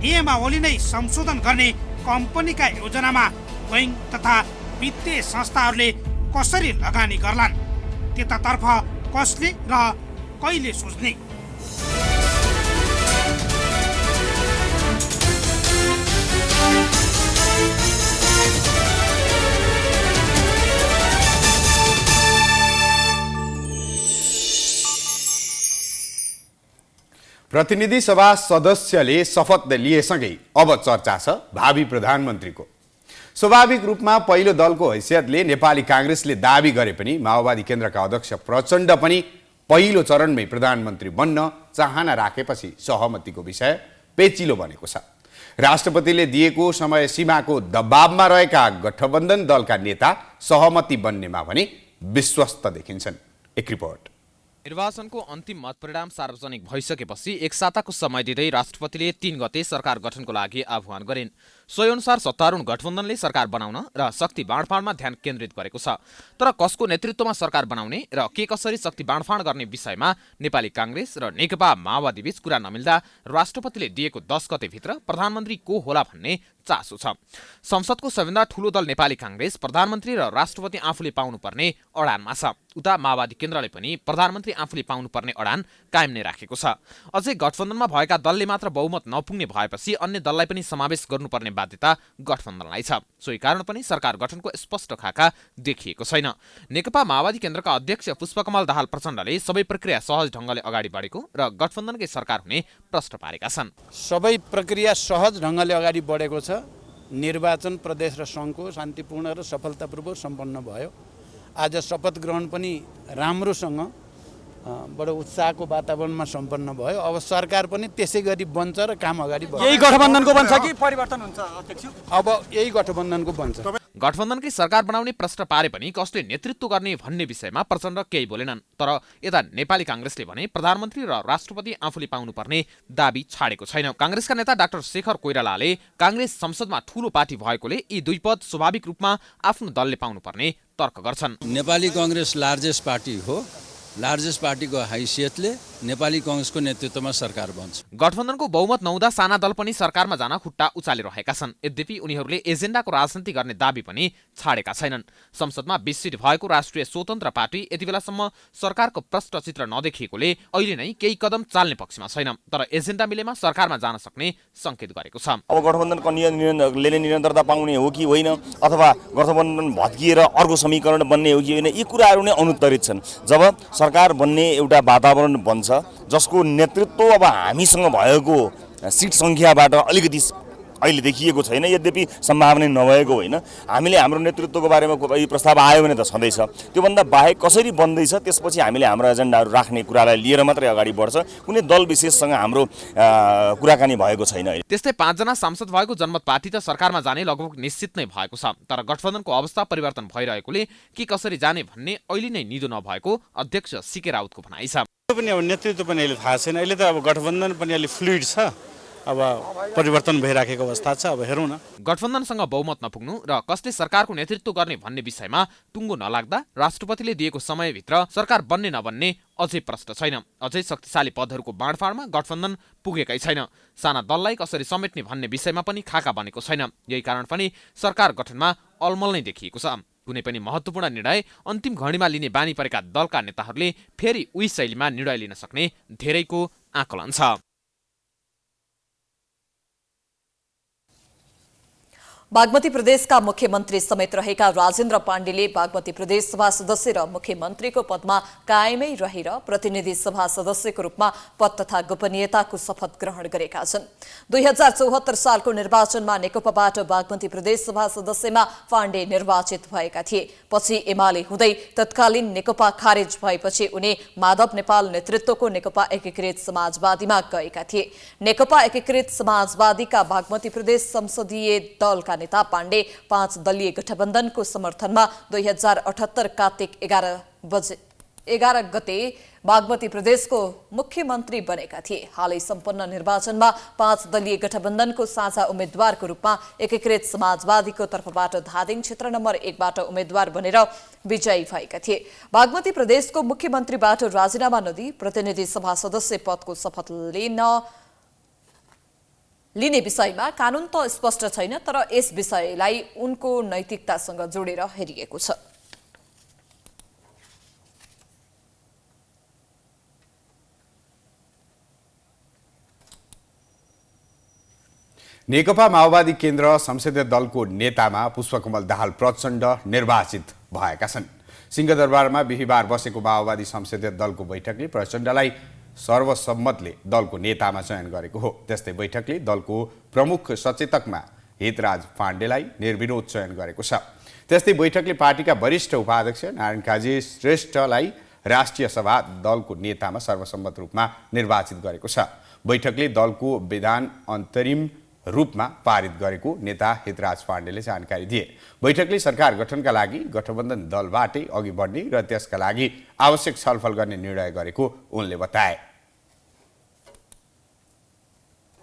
नियमावली नै संशोधन गर्ने कम्पनीका योजनामा बैंक तथा वित्तीय संस्थाहरूले कसरी लगानी गर्लान्? त्यतातर्फ कसले र कहिले सोच्ने? प्रतिनिधि सभा सदस्यले शपथ लिएसँगै अब चर्चा छ भावी प्रधानमन्त्रीको। स्वाभाविक रूपमा पहिलो दलको हैसियतले नेपाली काङ्ग्रेसले दाबी गरे पनि माओवादी केन्द्रका अध्यक्ष प्रचण्ड पनि पहिलो चरणमै प्रधानमन्त्री बन्न चाहना राखेपछि सहमतिको विषय पेचिलो बनेको छ। राष्ट्रपतिले दिएको समय सीमाको दबावमा रहेका गठबन्धन दलका नेता सहमति बन्नेमा भने विश्वस्त देखिन्छन्। एक रिपोर्ट। निर्वाचनको अन्तिम मतपरिणाम सार्वजनिक भइसकेपछि 1 साताको समय दिँदै राष्ट्रपतिले 3 गते सरकार गठनको लागि आह्वान गरिन्। सोही अनुसार सत्तारूढ गठबन्धनले सरकार बनाउन र शक्ति बाँडफाँडमा ध्यान केन्द्रित गरेको छ। तर कसको नेतृत्वमा सरकार बनाउने र के कसरी शक्ति बाँडफाँड गर्ने विषयमा नेपाली काङ्ग्रेस र नेकपा माओवादी बीच कुरा नमिल्दा राष्ट्रपतिले दिएको 10 गतेभित्र प्रधानमन्त्री को होला भन्ने चासो छ। संसदको सबैभन्दा ठूलो दल नेपाली काङ्ग्रेस प्रधानमन्त्री र राष्ट्रपति आफूले पाउनुपर्ने अडानमा छ। उता माओवादी केन्द्रले पनि प्रधानमन्त्री आफूले पाउनुपर्ने अडान कायम नै राखेको छ। अझै गठबन्धनमा भएका दलले मात्र बहुमत नपुग्ने भएपछि अन्य दललाई पनि समावेश गर्नुपर्ने बाध्यता गठबन्धनलाई छ। सोही कारण पनि सरकार गठनको स्पष्ट खाका देखिएको छैन। नेकपा माओवादी केन्द्रका अध्यक्ष पुष्पकमल दाहाल प्रचण्डले सबै प्रक्रिया सहज ढङ्गले अगाडि बढेको र गठबन्धनकै सरकार हुने प्रश्न पारेका छन्। सबै प्रक्रिया सहज ढङ्गले अगाडि बढेको छ। निर्वाचन प्रदेश र सङ्घको शान्तिपूर्ण र सफलतापूर्वक सम्पन्न भयो। आज शपथ ग्रहण पनि राम्रोसँग बडो उत्साहको वातावरणमा सम्पन्न भयो। अब सरकार पनि त्यसै गरी बन्छ र काम अगाडि बढ्छ। यही गठबन्धनको बन्छ कि परिवर्तन हुन्छ अध्यक्ष? अब यही गठबन्धनको बन्छ। गठबन्धनकै सरकार बनाउने प्रश्न पारे पनि कसले नेतृत्व गर्ने भन्ने विषयमा प्रचण्ड केही बोलेनन्। तर यता नेपाली कांग्रेसले भने प्रधानमन्त्री र राष्ट्रपति आफूले पाउनुपर्ने दाबी छाडेको छैन। कांग्रेसका नेता डाक्टर शेखर कोइरालाले कांग्रेस संसदमा ठूलो पार्टी भएकोले यी दुई पद स्वाभाविक रूपमा आफ्नो दलले पाउनुपर्ने तर्क गर्छन्। नेपाली कांग्रेस लार्जेस्ट पार्टी हो। लार्जेस्ट पार्टीको हैसियतले नेपाली कांग्रेसको नेतृत्वमा सरकार बन्छ। गठबन्धनको बहुमत नहुँदा साना दल पनि सरकारमा जान खुट्टा उचालिरहेका छन्। यद्यपि उनीहरूले एजेन्डाको राजनीति गर्ने दाबी पनि छाडेका छैनन्। संसदमा 20 सीट भएको राष्ट्रिय स्वतन्त्र पार्टी यति बेलासम्म सरकारको प्रष्ट चित्र नदेखिएकोले अहिले नै केही कदम चाल्ने पक्षमा छैन। तर एजेन्डा मिलेमा सरकारमा जान सक्ने संकेत गरेको छ। अब गठबन्धनको निरन्तरता पाउने हो कि होइन, अथवा गठबन्धन भत्किएर अर्को समीकरण बन्ने हो कि होइन, यी कुराहरू नै अनुत्तरित छन्। जब सरकार बन्ने एउटा वातावरण बन्छ जसको नेतृत्व अब हामीसँग भएको सिट सङ्ख्याबाट अलिकति अहिले देखिएको छैन, यद्यपि सम्भावना नभएको होइन, हामीले हाम्रो नेतृत्वको बारेमा प्रस्ताव आयो भने त छँदैछ। त्योभन्दा बाहेक कसरी बन्दैछ त्यसपछि हामीले हाम्रो एजेन्डाहरू राख्ने कुरालाई लिएर मात्रै अगाडि बढ्छ। कुनै दल विशेषसँग हाम्रो कुराकानी भएको छैन। त्यस्तै 5 जना सांसद भएको जनमत पार्टी त सरकारमा जाने लगभग निश्चित नै भएको छ। तर गठबन्धनको अवस्था परिवर्तन भइरहेकोले के कसरी जाने भन्ने अहिले नै निदो नभएको अध्यक्ष सीके राउतको भनाइ छ। पनि अब नेतृत्व पनि अहिले थाहा छैन। अहिले त अब गठबन्धन पनि अलि फ्लुइड छ, अब परिवर्तन भइराखेको अवस्था छ। अब हेरौँ न। गठबन्धनसँग बहुमत नपुग्नु र कसले सरकारको नेतृत्व गर्ने भन्ने विषयमा टुङ्गो नलाग्दा राष्ट्रपतिले दिएको समयभित्र सरकार बन्ने नबन्ने अझै प्रश्न छैन। अझै शक्तिशाली पदहरूको बाँडफाँडमा गठबन्धन पुगेकै छैन। साना दललाई कसरी समेट्ने भन्ने विषयमा पनि खाका बनेको छैन। यही कारण पनि सरकार गठनमा अलमल नै देखिएको छ। कुनै पनि महत्त्वपूर्ण निर्णय अन्तिम घडीमा लिने बानी परेका दलका नेताहरूले फेरि उही शैलीमा निर्णय लिन सक्ने धेरैको आकलन छ। बागमती प्रदेशका मुख्यमन्त्री समेत रहेका राजेन्द्र पाण्डेले बागमती प्रदेश सभा सदस्य र मुख्यमन्त्रीको पदमा कायमै रहेर प्रतिनिधि सभा सदस्यको रूपमा पद तथा गोपनीयताको शपथ ग्रहण गरेका छन्। 2074 सालको निर्वाचनमा नेकपाबाट बागमती प्रदेश सभा सदस्यमा पाण्डे निर्वाचित भएका थिए। पछि एमाले हुँदै तत्कालीन नेकपा खारेज भएपछि उनी माधव नेपाल नेतृत्वको नेकपा एकीकृत समाजवादीमा गएका थिए। नेकपा एकीकृत समाजवादीका बागमती प्रदेश संसदीय दलका नेता पाण्डे 5 दलीय गठबन्धनको समर्थनमा 2078 कार्तिक 11 गते बागमती प्रदेशको मुख्यमन्त्री बनेका थिए। हालै सम्पन्न निर्वाचनमा 5 दलीय गठबन्धनको साझा उम्मेद्वारको रूपमा एकीकृत समाजवादीको तर्फबाट धादिङ क्षेत्र नम्बर 1 बाट उम्मेद्वार बनेर विजयी भएका थिए। बागमती प्रदेशको मुख्यमन्त्रीबाट राजीनामा नदिई प्रतिनिधि सभा सदस्य पदको शपथ लिने विषयमा कानून त स्पष्ट छैन, तर यस विषयलाई उनको नैतिकतासँग जोडेर हेरिएको छ। नेकपा माओवादी केन्द्र संसदीय दलको नेतामा पुष्पकमल दाहाल प्रचण्ड निर्वाचित भएका छन्। सिंहदरबारमा बिहिबार बसेको माओवादी संसदीय दलको बैठकले प्रचण्डलाई सर्वसम्मतले दलको नेतामा चयन गरेको हो। त्यस्तै बैठकले दलको प्रमुख सचेतकमा हितराज पाण्डेलाई निर्विरोध चयन गरेको छ। त्यस्तै बैठकले पार्टीका वरिष्ठ उपाध्यक्ष नारायण काजी श्रेष्ठलाई राष्ट्रिय सभा दलको नेतामा सर्वसम्मत रूपमा निर्वाचित गरेको छ। बैठकले दलको विधान अन्तरिम रूपमा पारित गरेको नेता हितराज पाण्डेले जानकारी दिए। बैठकले सरकार गठनका लागि गठबन्धन दलबाटै अघि बढ्ने र त्यसका लागि आवश्यक छलफल गर्ने निर्णय गरेको उनले बताए।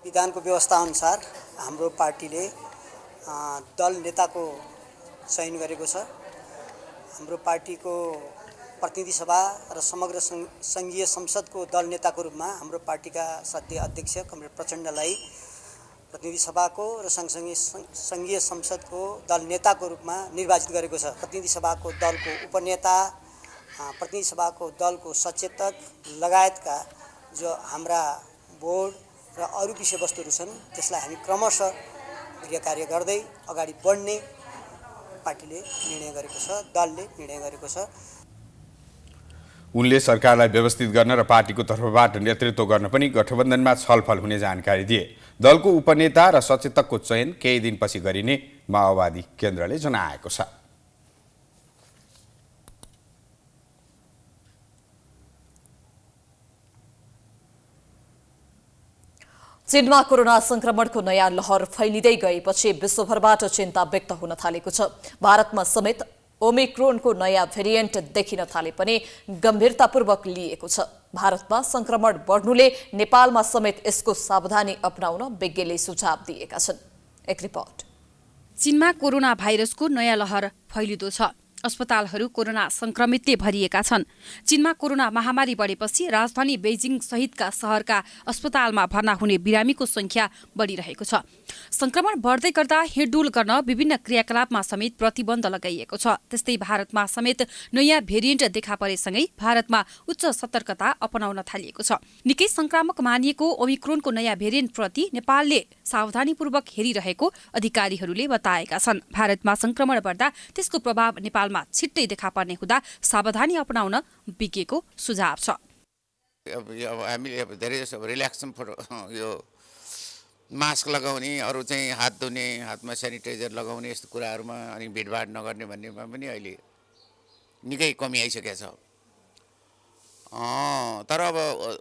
विधानको व्यवस्था अनुसार हाम्रो पार्टीले दल नेताको चयन गरेको छ। हाम्रो पार्टीको प्रतिनिधि सभा र समग्र सङ्घीय संसदको दल नेताको रूपमा हाम्रो पार्टीका सदस्य अध्यक्ष कमरेड प्रचण्डलाई प्रतिनिधि सभाको र सँगसँगै सङ्घीय संसदको दल नेताको रूपमा निर्वाचित गरेको छ। प्रतिनिधि सभाको दलको उपनेता, प्रतिनिधि सभाको दलको सचेतक लगायतका जो हाम्रा बोर्ड र अरू विषयवस्तुहरू छन् त्यसलाई हामी क्रमशः गृह कार्य गर्दै अगाडि बढ्ने पार्टीले निर्णय गरेको छ, दलले निर्णय गरेको छ। उनले सरकारलाई व्यवस्थित गर्न र पार्टीको तर्फबाट नेतृत्व गर्न पनि गठबन्धनमा छलफल हुने जानकारी दिए। दलको उपनेता र सचेतकको चयन केही दिनपछि गरिने माओवादी केन्द्रले जनाएको छ। चीनमा कोरोना संक्रमणको नयाँ लहर फैलिँदै गएपछि विश्वभरबाट चिन्ता व्यक्त हुन थालेको छ। भारतमा समेत ओमिक्रोनको नयाँ भेरिएन्ट देखिन थाले पनि गम्भीरतापूर्वक लिएको छ। भारतमा संक्रमण बढ्नुले नेपालमा समेत यसको सावधानी अपनाउन विज्ञले सुझाव दिएका छन्। एक रिपोर्ट। चीनमा कोरोना भाइरसको नयाँ लहर फैलिँदो छ। अस्पतालहरू कोरोना संक्रमितले भरिएका छन्। चीनमा कोरोना महामारी बढेपछि राजधानी बेजिङ सहितका शहरका अस्पतालमा भर्ना हुने बिरामीको संख्या बढिरहेको छ। संक्रमण बढ्दै गर्दा हिँडडुल गर्न विभिन्न क्रियाकलापमा समेत प्रतिबन्ध लगाइएको छ। त्यस्तै भारतमा समेत नयाँ भेरिएन्ट देखा परेसँगै भारतमा उच्च सतर्कता अपनाउन थालिएको छ। निकै संक्रामक मानिएको ओमिक्रोनको नयाँ भेरिएन्टप्रति नेपालले सावधानीपूर्वक हेरिरहेको अधिकारीहरूले बताएका छन्। भारतमा संक्रमण बढ्दा त्यसको प्रभाव नेपालमा छिट्टै देखा पर्ने हुँदा सावधानी अपनाउन विज्ञको सुझाव छ। हामीले धेरै जसो रिल्याक्सन यो मास्क लगाउने, अरू चाहिँ हात धुने, हातमा सेनिटाइजर लगाउने यस्तो कुराहरूमा अनि भिडभाड नगर्ने भन्नेमा पनि अहिले निकै कमी आइसकेको छ। तर अब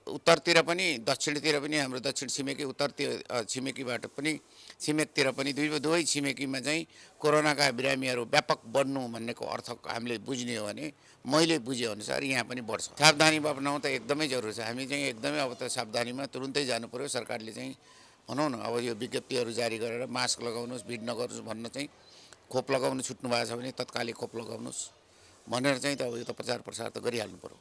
उत्तरतिर पनि दक्षिणतिर पनि हाम्रो दक्षिण छिमेकी उत्तरतिर छिमेकीबाट पनि छिमेकतिर पनि दुवै छिमेकीमा चाहिँ कोरोनाका बिरामीहरू व्यापक बढ्नु भन्नेको अर्थ हामीले बुझ्ने हो भने मैले बुझेअनुसार यहाँ पनि बढ्छ। सावधानी अपनाउनु त एकदमै जरुरी छ। हामी चाहिँ एकदमै अब त सावधानीमा तुरुन्तै जानु पर्यो। सरकारले चाहिँ भनौँ न अब यो विज्ञप्तिहरू जारी गरेर मास्क लगाउनुहोस्, भिड नगर्नुहोस् भन्न चाहिँ खोप लगाउनु छुट्नु भएको छ भने तत्कालै खोप लगाउनुहोस् भनेर चाहिँ त अब यो त प्रचार प्रसार त गरिहाल्नु पर्यो।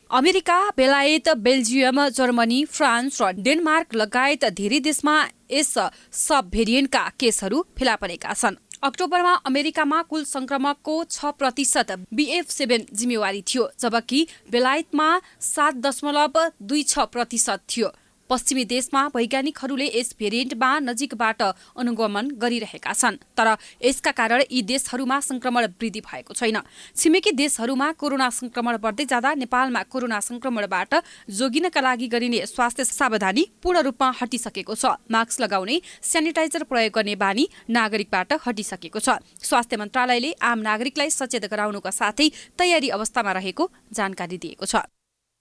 अमेरिका, बेलायत, बेल्जियम, जर्मनी, फ्रान्स र डेनमार्क लगायत धेरै देशमा यस सब भेरिएन्टका केसहरू फेला परेका छन्। अक्टोबरमा अमेरिकामा कुल संक्रमणको 6% BF7 जिम्मेवारी थियो, जबकि बेलायतमा 7.26% थियो। पश्चिमी देशमा वैज्ञानिकहरूले यस भेरिएन्टमा नजिकबाट अनुगमन गरिरहेका छन्, तर यसका कारण यी देशहरूमा संक्रमण वृद्धि भएको छैन। छिमेकी देशहरूमा कोरोना संक्रमण बढ्दै जाँदा नेपालमा कोरोना संक्रमणबाट जोगिनका लागि गरिने स्वास्थ्य सावधानी पूर्ण रूपमा हटिसकेको छ। मास्क लगाउने, सेनिटाइजर प्रयोग गर्ने बानी नागरिकबाट हटिसकेको छ। स्वास्थ्य मन्त्रालयले आम नागरिकलाई सचेत गराउनुका साथै तयारी अवस्थामा रहेको जानकारी दिएको छ।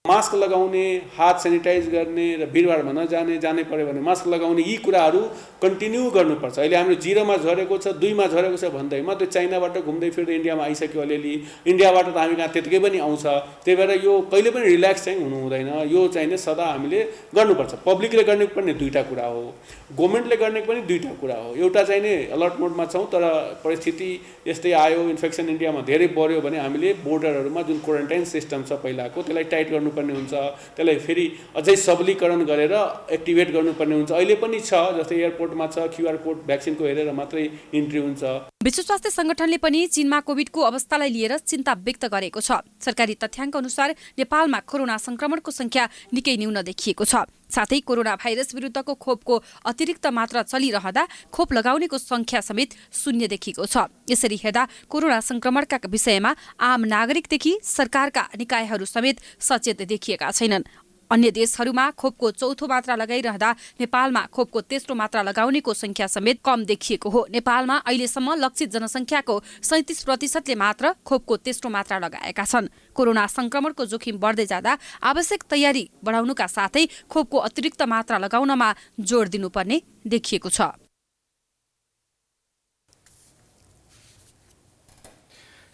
मास्क लगाउने, हात सेनिटाइज गर्ने र भिडभाडमा जाने पर्यो भने मास्क लगाउने, यी कुराहरू कन्टिन्यू गर्नुपर्छ। अहिले हाम्रो 0मा झरेको छ, 2मा झरेको छ भन्दैमा त्यो चाइनाबाट घुम्दै फिर्दै इन्डियामा आइसक्यो अलिअलि। इन्डियाबाट त हामी कहाँ त्यतिकै पनि आउँछ। त्यही भएर यो कहिले पनि रिल्याक्स चाहिँ हुनु हुँदैन। यो चाहिँ नै सदा हामीले गर्नुपर्छ। पब्लिकले गर्ने पनि दुईवटा कुरा हो, गभर्मेन्टले गर्ने पनि दुईवटा कुरा हो। एउटा चाहिँ नै अलर्ट मोडमा छौँ, तर परिस्थिति यस्तै आयो, इन्फेक्सन इन्डियामा धेरै बढ्यो भने हामीले बोर्डरहरूमा जुन क्वारेन्टाइन सिस्टम छ पहिलाको त्यसलाई टाइट गर्नु पर्ने हुन्छ। त्यसलाई फेरि अझै सबलीकरण गरेर एक्टिभेट गर्नुपर्ने हुन्छ। अहिले पनि छ, जस्तै एयरपोर्टमा छ, QR कोड भ्याक्सिनको हेरेर मात्रै इन्ट्री हुन्छ। विश्व स्वास्थ्य संगठनले पनि चीनमा कोभिडको अवस्थालाई लिएर चिन्ता व्यक्त गरेको छ। सरकारी तथ्याङ्क अनुसार नेपालमा कोरोना संक्रमणको संख्या निकै न्यून देखिएको छ। साथै कोरोना भाइरस विरुद्धको खोपको अतिरिक्त मात्रा चलिरहँदा खोप लगाउनेको संख्या समेत शून्य देखिएको छ। यसरी हेर्दा कोरोना संक्रमणका विषयमा आम नागरिकदेखि सरकारका निकायहरू समेत सचेत देखिएका छैनन्। अन्य देशहरूमा खोपको चौथो मात्रा लगाइरहँदा नेपालमा खोपको तेस्रो मात्रा लगाउनेको संख्या समेत कम देखिएको हो। नेपालमा अहिलेसम्म लक्षित जनसङ्ख्याको 37%ले मात्र खोपको तेस्रो मात्रा लगाएका छन्। कोरोना संक्रमणको जोखिम बढ्दै जाँदा आवश्यक तयारी बढाउनुका साथै खोपको अतिरिक्त मात्रा लगाउनमा जोड दिनुपर्ने देखिएको छ।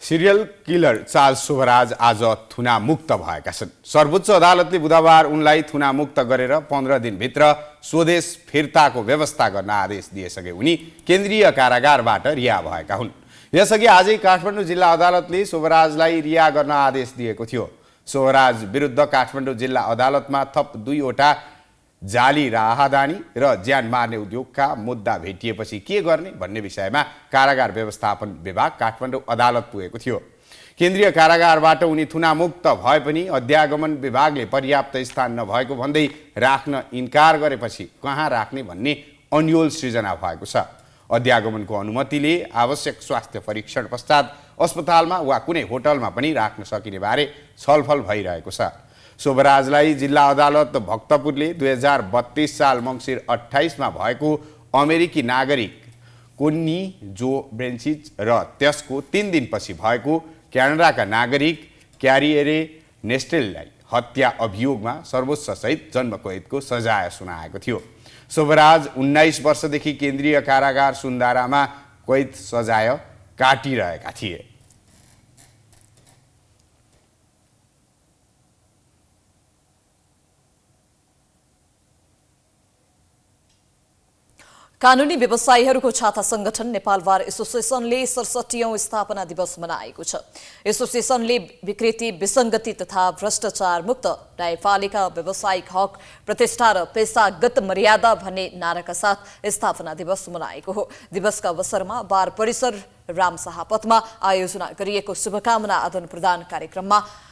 सिरियल किलर चार्ल्स शुभराज आज थुनामुक्त भएका छन्। सर्वोच्च अदालतले बुधबार उनलाई थुनामुक्त गरेर 15 दिनभित्र स्वदेश फिर्ताको व्यवस्था गर्न आदेश दिएसके उनी केन्द्रीय कारागारबाट रिहा भएका हुन्। यसअघि आजै काठमाडौँ जिल्ला अदालतले शुभराजलाई रिहा गर्न आदेश दिएको थियो। शुभराज विरुद्ध काठमाडौँ जिल्ला अदालतमा थप 2वटा जाली राहदानी र ज्यान मार्ने उद्योगका मुद्दा भेटिएपछि के गर्ने भन्ने विषयमा कारागार व्यवस्थापन विभाग काठमाडौँ अदालत पुगेको थियो। केन्द्रीय कारागारबाट उनी थुनामुक्त भए पनि अध्यागमन विभागले पर्याप्त स्थान नभएको भन्दै राख्न इन्कार गरेपछि कहाँ राख्ने भन्ने अन्यल सृजना भएको छ। अध्यागमनको अनुमतिले आवश्यक स्वास्थ्य परीक्षण पश्चात अस्पतालमा वा कुनै होटलमा पनि राख्न सकिने बारे छलफल भइरहेको छ। शुभराजलाई जिल्ला अदालत भक्तपुरले 2032 साल मङ्सिर 28मा भएको अमेरिकी नागरिक कोन्नी जो ब्रेन्चिच र त्यसको 3 दिनपछि भएको क्यानाडाका नागरिक क्यारिएरे नेस्टेललाई हत्या अभियोगमा सर्वोच्च सहित जन्मकैदको सजाय सुनाएको थियो। शोभराज 19 वर्षदेखि केन्द्रीय कारागार सुन्दारामा कैद सजाय काटिरहेका थिए। कानुनी व्यवसायीहरूको छाता संगठन नेपाल बार एसोसिएसनले 67औं स्थापना दिवस मनाएको छ। एसोसिएसनले विकृति, विसंगति तथा भ्रष्टाचार मुक्त न्यायपालिका, व्यावसायिक हक, प्रतिष्ठा र पेशागत मर्यादा भन्ने नाराका साथ स्थापना दिवस मनाएको हो। दिवसका अवसरमा बार परिसर रामशाहपथमा आयोजना गरिएको शुभकामना आदान प्रदान कार्यक्रममा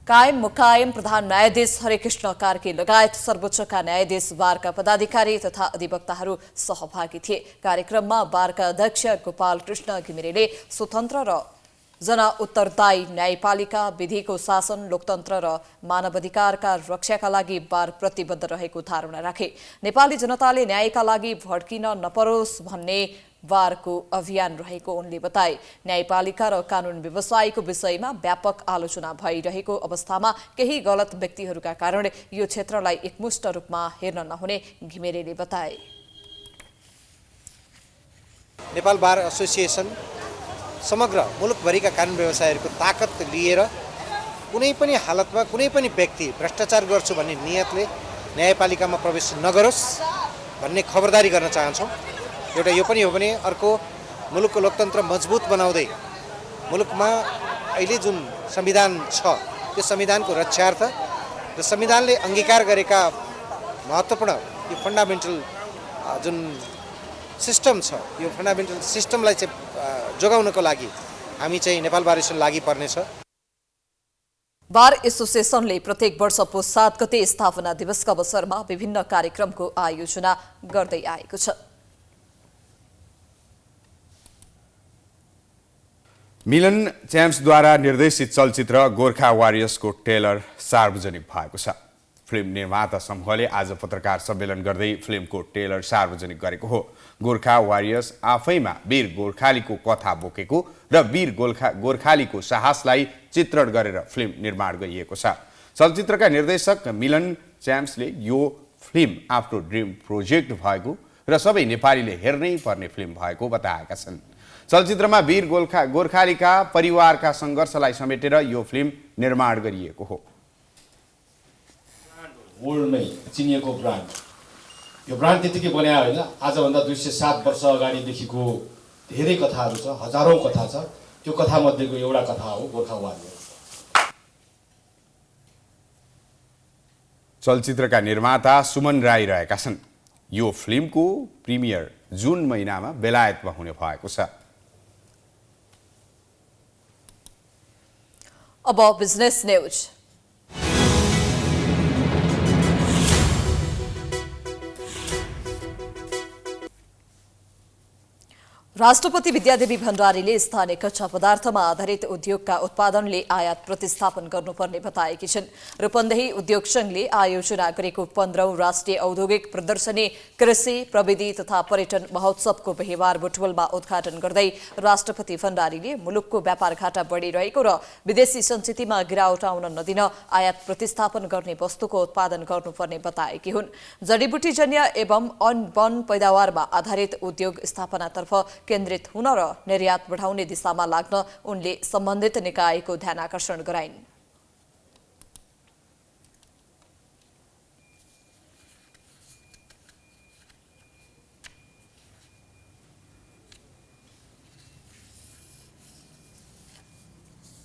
कायम मुकायम प्रधान न्यायाधीश हरेकृष्ण कार्की लगायत सर्वोच्चका न्यायाधीश बारका पदाधिकारी तथा अधिवक्ताहरू सहभागी थिए। कार्यक्रममा बारका अध्यक्ष गोपाल कृष्ण घिमिरेले स्वतन्त्र र जनउत्तरदायी न्यायपालिका, विधिको शासन, लोकतन्त्र र मानवाधिकारका रक्षाका लागि बार प्रतिबद्ध रहेको धारणा राखे। नेपाली जनताले न्यायका लागि भड्किन नपरोस् भन्ने बारको अभियान रहेको उनले बताए। न्यायपालिका र कानुन व्यवसायीको विषयमा व्यापक आलोचना भइरहेको अवस्थामा केही गलत व्यक्तिहरूका कारण यो क्षेत्रलाई एकमुष्ट रूपमा हेर्न नहुने घिमिरेले बताए। नेपाल बार एसोसिएसन समग्र मुलुकभरिका कानुन व्यवसायीहरूको ताकत लिएर कुनै पनि हालतमा कुनै पनि व्यक्ति भ्रष्टाचार गर्छु भन्ने नियतले न्यायपालिकामा प्रवेश नगरोस् भन्ने खबरदारी गर्न चाहन्छौँ। एउटा यो पनि हो भने अर्को, मुलुकको लोकतन्त्र मजबुत बनाउँदै मुलुकमा अहिले जुन संविधान छ त्यो संविधानको रक्षार्थ र संविधानले अंगीकार गरेका महत्त्वपूर्ण यो फन्डामेन्टल जुन सिस्टम छ, यो फन्डामेन्टल सिस्टमलाई चाहिँ जोगाउनको लागि हामी चाहिँ नेपाल बार एसोसिएसन लागि पर्नेछ। बार एसोसिएसनले प्रत्येक वर्ष पुस 7 गते स्थापना दिवसका अवसरमा विभिन्न कार्यक्रमको आयोजना गर्दै आएको छ। मिलन च्याम्प्सद्वारा निर्देशित चलचित्र गोर्खा वारियर्सको ट्रेलर सार्वजनिक भएको छ। फिल्म निर्माता समूहले आज पत्रकार सम्मेलन गर्दै फिल्मको ट्रेलर सार्वजनिक गरेको हो। गोर्खा वारियर्स आफैमा वीर गोर्खालीको कथा बोकेको र वीर गोर्खालीको साहसलाई चित्रण गरेर फिल्म निर्माण गरिएको छ। चलचित्रका निर्देशक मिलन च्याम्प्सले यो फिल्म आफ्नो ड्रिम प्रोजेक्ट भएको र सबै नेपालीले हेर्नै पर्ने फिल्म भएको बताएका छन्। चलचित्रमा वीर गोर्खालीका परिवारका सङ्घर्षलाई समेटेर यो फिल्म निर्माण गरिएको हो। वर्ल्डमै चिनिएको ब्रान्ड, यो ब्रान्ड त्यतिकै बनायो होइन, आजभन्दा 207 वर्ष अगाडिदेखिको धेरै कथाहरू छ, हजारौँ कथा छ। त्यो कथामध्येको एउटा कथा हो गोर्खा वारियर्स। चलचित्रका निर्माता सुमन राई रहेका छन्। यो फिल्मको प्रिमियर जुन महिनामा बेलायतमा हुने भएको छ। अब बिजनेस न्यूज। राष्ट्रपति विद्यादेवी भण्डारीले स्थानीय कच्चा पदार्थमा आधारित उद्योगका उत्पादनले आयात प्रतिस्थापन गर्नुपर्ने बताएकी छन्। रूपन्देही उद्योग संघले आयोजना गरेको 15औं राष्ट्रिय औद्योगिक प्रदर्शनी कृषि, प्रविधि तथा पर्यटन महोत्सवको बिहीबार बुटवलमा उद्घाटन गर्दै राष्ट्रपति भण्डारीले मुलुकको व्यापार घाटा बढिरहेको र विदेशी सञ्चितमा गिरावट आउन नदिन आयात प्रतिस्थापन गर्ने वस्तुको उत्पादन गर्नुपर्ने बताएकी हुन्। जडीबुटीजन्य एवं वन पैदावारमा आधारित उद्योग स्थापनातर्फ केन्द्रित हुन र निर्यात बढाउने दिशामा लाग्न उनले सम्बन्धित निकायको ध्यानाकर्षण गराइन्।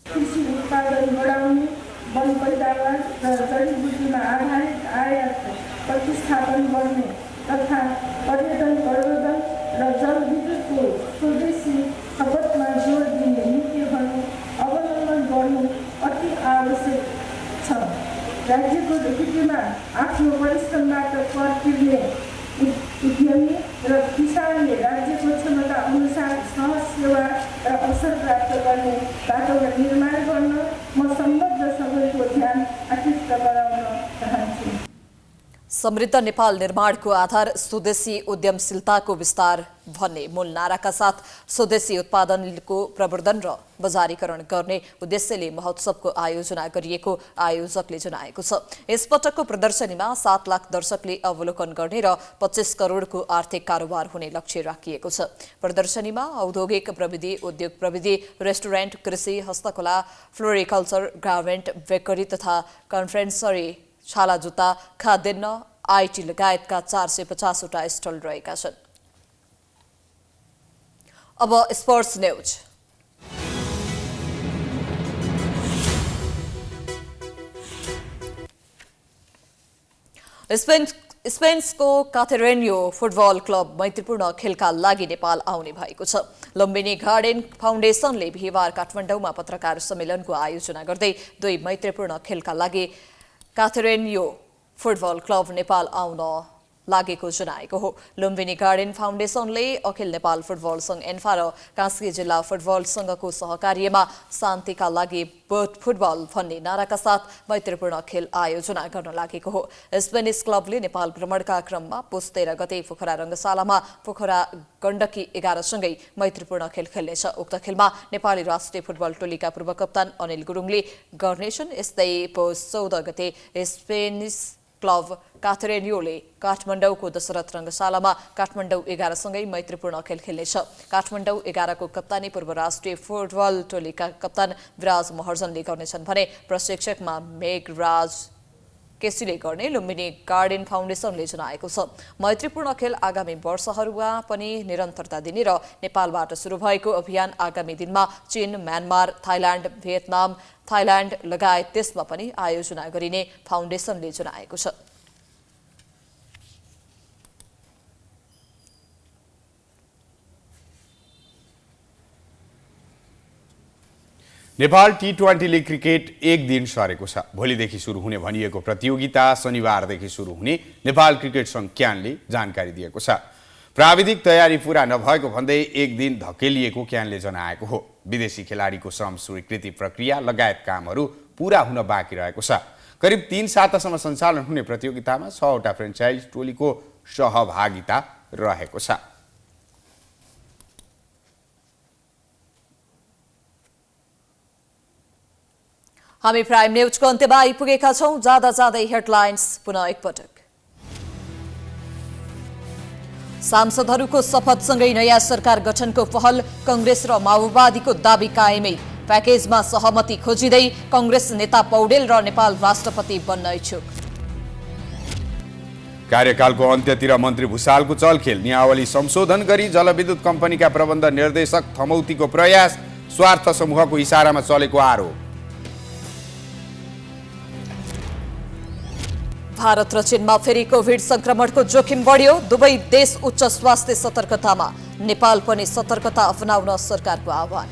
कृषि उत्पादन बढाउने, वन पैदावार र जडीबुटीमा आधारित आयात प्रतिस्थापन गर्ने तथा पर्यटन प्रवर्धन र जलविद्युतको स्वदेशी खपतमा जोड दिने नीतिहरू अवलम्बन गर्नु अति आवश्यक छ। राज्यको ढुकुटीमा आफ्नो परिश्रमबाट कर तिर्ने उद्यमी र किसानले राज्यको क्षमता अनुसार सहज सेवा र अवसर प्राप्त गर्ने वातावरण निर्माण गर्न म सम्बद्ध सबैको ध्यान आकृष्ट गराउन चाहन्छु। समृद्ध नेपाल निर्माणको आधार स्वदेशी उद्यमशीलताको विस्तार भन्ने मूल नाराका साथ स्वदेशी उत्पादनको प्रवर्धन र बजारीकरण गर्ने उद्देश्यले महोत्सवको आयोजना गरिएको आयोजकले जनाएको छ। यसपटकको प्रदर्शनीमा 7 लाख दर्शकले अवलोकन गर्ने र 25 करोडको आर्थिक कारोबार हुने लक्ष्य राखिएको छ। प्रदर्शनीमा औद्योगिक प्रविधि, उद्योग प्रविधि, रेस्टुरेन्ट, कृषि, हस्तकला, फ्लोरिकल्चर, गार्मेन्ट, बेकरी तथा कन्फरेन्सरी, छाला जुत्ता, खाद्यान्न, आईटी लगायतका 450 वटा स्टल रहेका छन्। अब स्पोर्ट्स न्यूज। स्पेनको काथेरेन्यो फुटबल क्लब मैत्रीपूर्ण खेलका लागि नेपाल आउने भएको छ। लुम्बिनी गार्डन फाउन्डेसनले बिहीबार काठमाडौँमा पत्रकार सम्मेलनको आयोजना गर्दै 2 मैत्रीपूर्ण खेलका लागि काथेरेन्यो फुटबल क्लब नेपाल आउन लागेको जनाएको हो। लुम्बिनी गार्डन फाउन्डेसनले अखिल नेपाल फुटबल संघ एन्फा र कास्की जिल्ला फुटबल संघको सहकार्यमा शान्तिका लागि बर्ड फुटबल भन्ने नाराका साथ मैत्रीपूर्ण खेल आयोजना गर्न लागेको हो। स्पेनिस क्लबले नेपाल भ्रमणका क्रममा पुस 13 गते पोखरा रङ्गशालामा पोखरा गण्डकी 11 सँगै मैत्रीपूर्ण खेल खेल्नेछ। उक्त खेलमा नेपाली राष्ट्रिय फुटबल टोलीका पूर्व कप्तान अनिल गुरुङले गर्नेछन्। यस्तै पुस 14 गते स्पेनिस क्लब काथेरेन्योले काठमाडौँको दशरथ रङ्गशालामा काठमाडौँ 11 सँगै मैत्रीपूर्ण खेल खेल्नेछ। काठमाडौँ 11 को कप्तानी पूर्व राष्ट्रिय फुटबल टोलीका कप्तान विराज महर्जनले गर्नेछन् भने प्रशिक्षकमा मेघराज केसीले गर्ने लुम्बिनी गार्डन फाउन्डेसनले जनाएको छ। मैत्रीपूर्ण खेल आगामी वर्षहरूमा पनि निरन्तरता दिने र नेपालबाट सुरु भएको अभियान आगामी दिनमा चीन, म्यानमार, थाइल्याण्ड, भियतनाम, थाइल्याण्ड लगायत देशमा पनि आयोजना गरिने फाउन्डेसनले जनाएको छ। नेपाल T20 लीग क्रिकेट एक दिन सरेको छ। भोलिदेखि सुरु हुने भनिएको प्रतियोगिता शनिबारदेखि सुरु हुने नेपाल क्रिकेट संघ क्यानले जानकारी दिएको छ। प्राविधिक तयारी पूरा नभएको भन्दै एक दिन धकेलिएको क्यानले जनाएको हो। विदेशी खेलाडीको श्रम स्वीकृति प्रक्रिया लगायत कामहरू पूरा हुन बाँकी रहेको छ। करिब 3 सातासम्म सञ्चालन हुने प्रतियोगितामा 6 वटा फ्रेन्चाइज टोलीको सहभागिता रहेको छ। हामी प्राइम न्यूजको अन्त्यमा आइपुगेका छौं। जाँदै हेडलाइन्स पुनः एकपटक। सांसदहरूको शपथसँगै नयाँ सरकार गठनको पहल, कांग्रेस र माओवादीको दाबी कायमै। प्याकेजमा सहमति खोजिँदै कांग्रेस नेता पौडेल र नेपाल राष्ट्रपति बन्न इच्छुक। कार्यकालको अन्त्यतिर मन्त्री भुसालको चलखेल, नियावली संशोधन गरी जलविद्युत कम्पनीका प्रबन्ध निर्देशक थमौतीको प्रयास, स्वार्थ समूहको इशारामा चलेको आरोप। भारत र चीनमा फेरि कोभिड संक्रमणको जोखिम बढ्यो। दुवै देश उच्च स्वास्थ्य सतर्कतामा, नेपाल पनि सतर्कता अपनाउन सरकारको आह्वान।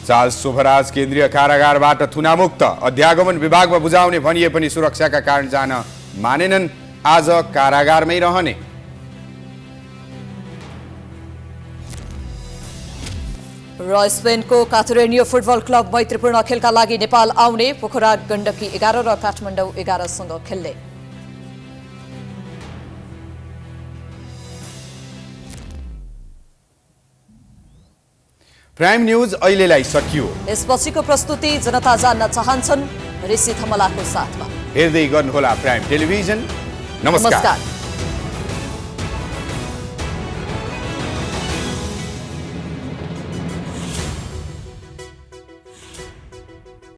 चार्ल्स शोभराज केन्द्रीय कारागारबाट थुनामुक्त। अध्यागमन विभागमा बुझाउने भनिए पनि सुरक्षाका कारण जान मानेनन्। आज कारागारमै रहने। र स्पेनको काथेरेन्यो फुटबल क्लब मैत्रीपूर्ण खेलका लागि नेपाल आउने। पोखरा गण्डकी 11 र काठमाडौँ 11 सँग खेल्ने। प्राइम न्यूज अहिलेलाई सकियो। यसपछिको प्रस्तुति जनता जान्न चाहन्छन् ऋषि थमलाको साथमा। हेर्दै गर्नुहोला प्राइम टेलिभिजन। नमस्कार।